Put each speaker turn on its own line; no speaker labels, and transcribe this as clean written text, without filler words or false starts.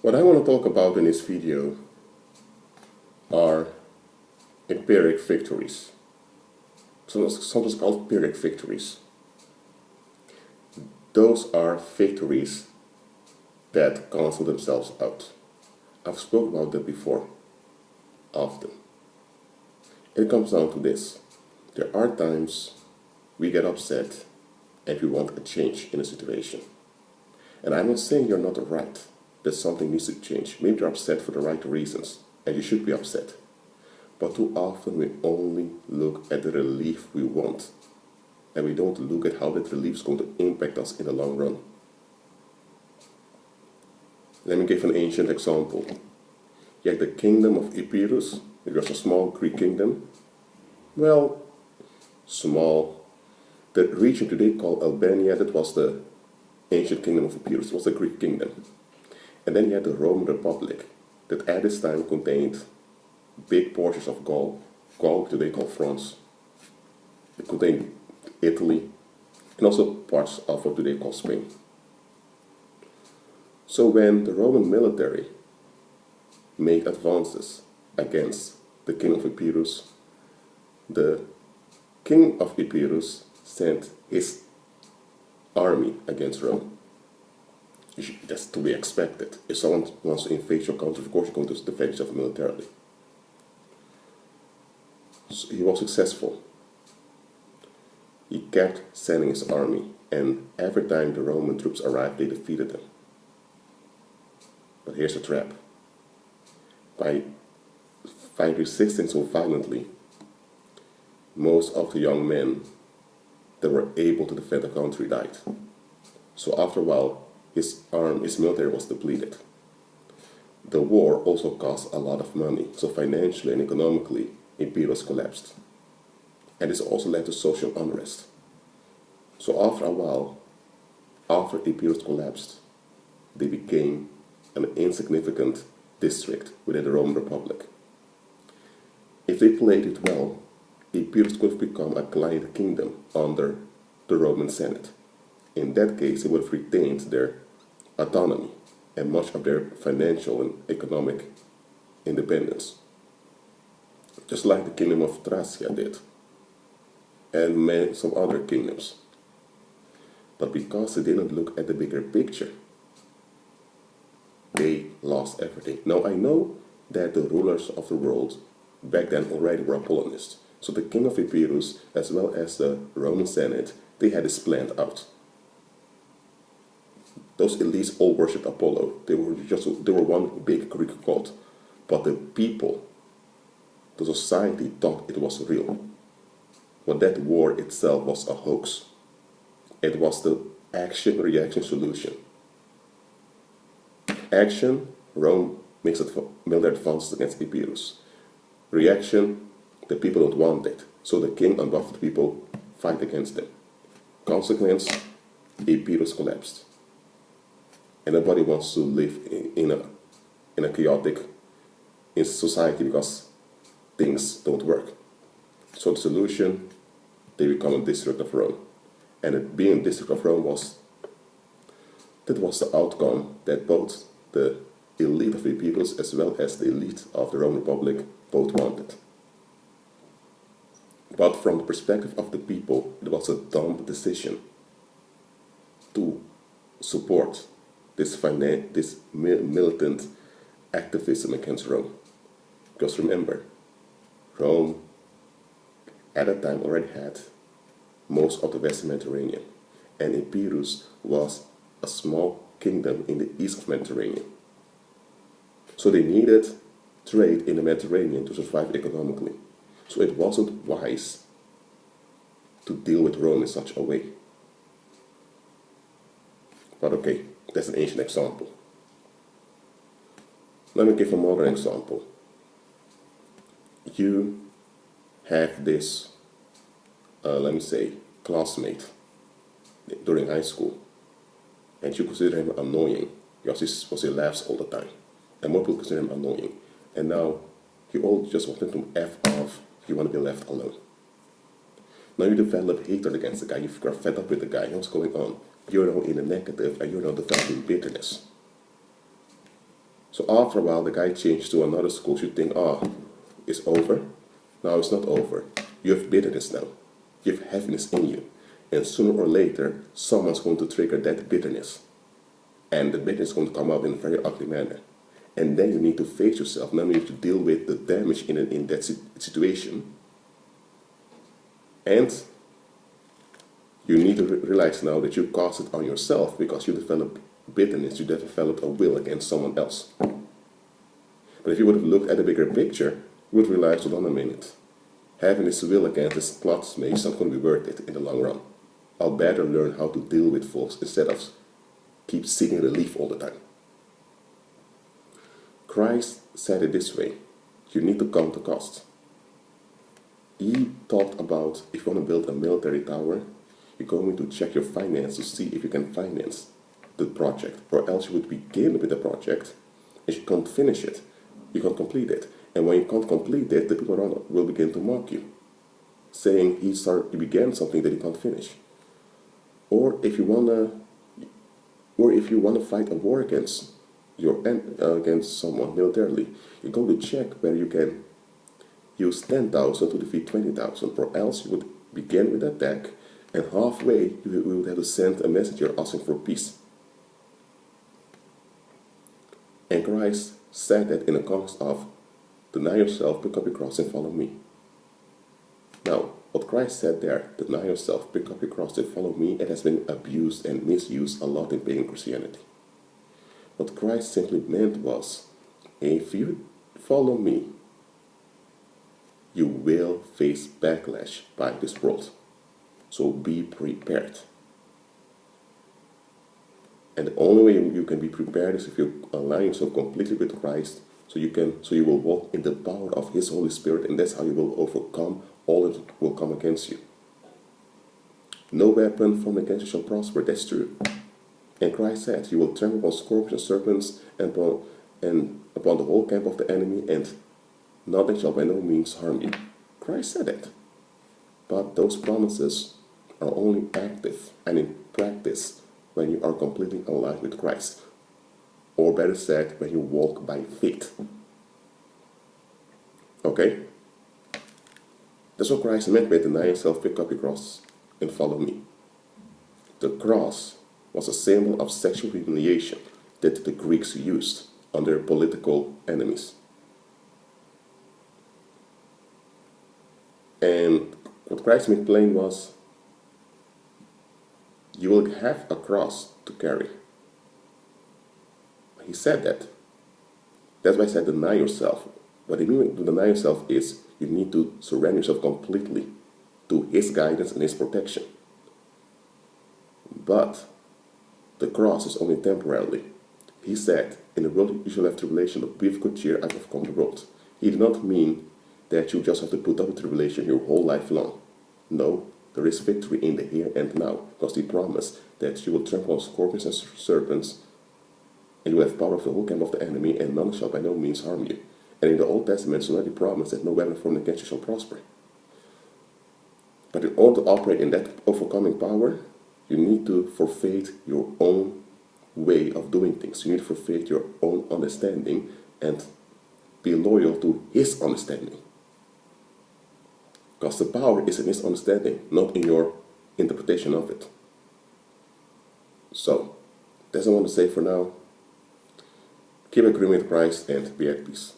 What I want to talk about in this video are empiric victories. Sometimes called pyrrhic victories. Those are victories that cancel themselves out. I've spoken about that before, often. It comes down to this. There are times we get upset and we want a change in a situation. And I'm not saying you're not right, that something needs to change. Maybe you're upset for the right reasons, and you should be upset. But too often we only look at the relief we want, and we don't look at how that relief is going to impact us in the long run. Let me give an ancient example. You had the kingdom of Epirus. It was a small Greek kingdom. Well, small. The region today called Albania, that was the ancient kingdom of Epirus. It was a Greek kingdom. And then you had the Roman Republic, that at this time contained big portions of Gaul today called France. It contained Italy, and also parts of what today called Spain. So when the Roman military made advances against the king of Epirus, the king of Epirus sent his army against Rome. That's to be expected. If someone wants to invade your country, of course you're going to defend yourself militarily. So he was successful. He kept sending his army, and every time the Roman troops arrived, they defeated them. But here's the trap. By resisting so violently, most of the young men that were able to defend the country died. So after a while, his military was depleted. The war also cost a lot of money, so financially and economically, Epirus collapsed. And this also led to social unrest. So after a while, after Epirus collapsed, they became an insignificant district within the Roman Republic. If they played it well, Epirus could have become a client kingdom under the Roman Senate. In that case, they would have retained their autonomy and much of their financial and economic independence. Just like the kingdom of Thracia did, and some other kingdoms. But because they didn't look at the bigger picture, they lost everything. Now I know that the rulers of the world back then already were Apollonists. So the king of Epirus, as well as the Roman Senate, they had this planned out. Those elites all worshipped Apollo. They were one big Greek god. But the people, the society, thought it was real. But that war itself was a hoax. It was the action-reaction solution. Action, Rome makes military advances against Epirus. Reaction, the people don't want it. So the king and the people fight against them. Consequence, Epirus collapsed. And nobody wants to live in a chaotic society because things don't work. So the solution, they become a district of Rome. And being a district of Rome was the outcome that both the elite of Epirus as well as the elite of the Roman Republic both wanted. But from the perspective of the people, it was a dumb decision to support this militant activism against Rome. Because remember, Rome at that time already had most of the Western Mediterranean, and Epirus was a small kingdom in the east of Mediterranean. So they needed trade in the Mediterranean to survive economically. So it wasn't wise to deal with Rome in such a way. But okay, that's an ancient example. Let me give a modern example. You have this, let me say, classmate during high school, and you consider him annoying because he laughs all the time. And more people consider him annoying. And now you all just want him to F off, you want to be left alone. Now you develop hatred against the guy, you're fed up with the guy, what's going on? You're now in a negative and you're now developing bitterness. So after a while, the guy changed to another school. You think, oh, it's over. No, it's not over. You have bitterness now. You have heaviness in you. And sooner or later, someone's going to trigger that bitterness. And the bitterness is going to come out in a very ugly manner. And then you need to face yourself. Now you need to deal with the damage in that situation. And you need to realize now that you caused it on yourself because you developed bitterness, you developed a will against someone else. But if you would have looked at the bigger picture, you would realize, hold on a minute, having this will against this classmate is not going to be worth it in the long run. I'll better learn how to deal with folks instead of keep seeking relief all the time. Christ said it this way, you need to count the cost. He talked about if you want to build a military tower, you're going to check your finance to see if you can finance the project, or else you would begin with the project and you can't finish it, you can't complete it. And when you can't complete it, the people around will begin to mock you, saying he began something that he can't finish. Or if you wanna fight a war against someone militarily, you're going to check whether you can use 10,000 to defeat 20,000, or else you would begin with attack, and halfway you would have to send a messenger asking for peace. And Christ said that in the context of deny yourself, pick up your cross and follow me. Now, what Christ said there, deny yourself, pick up your cross and follow me, it has been abused and misused a lot in pagan Christianity. What Christ simply meant was, if you follow me, you will face backlash by this world. So be prepared. And the only way you can be prepared is if you align yourself completely with Christ, so you will walk in the power of His Holy Spirit, and that's how you will overcome all that will come against you. No weapon formed against you shall prosper, that's true. And Christ said, you will trample upon scorpions, serpents, and upon the whole camp of the enemy, and nothing shall by no means harm you. Christ said that. But those promises are only active and in practice when you are completely aligned with Christ. Or better said, when you walk by faith. Okay? That's what Christ meant by deny yourself, pick up your cross, and follow me. The cross was a symbol of sexual humiliation that the Greeks used on their political enemies. And what Christ made plain was, you will have a cross to carry. He said that. That's why I said deny yourself. What I mean by deny yourself is you need to surrender yourself completely to His guidance and His protection. But the cross is only temporarily. He said, in the world you shall have tribulation, but be of good cheer, I have overcome the world. He did not mean that you just have to put up with tribulation your whole life long. No, there is victory in the here and now, because He promised that you will trample on scorpions and serpents, and you will have power of the whole camp of the enemy, and none shall by no means harm you. And in the Old Testament, it's already promised that no weapon formed against you shall prosper. But in order to operate in that overcoming power, you need to forfeit your own way of doing things. You need to forfeit your own understanding and be loyal to His understanding. Because the power is in His understanding, not in your interpretation of it. So, that's what I want to say for now. Keep agreeing with Christ and be at peace.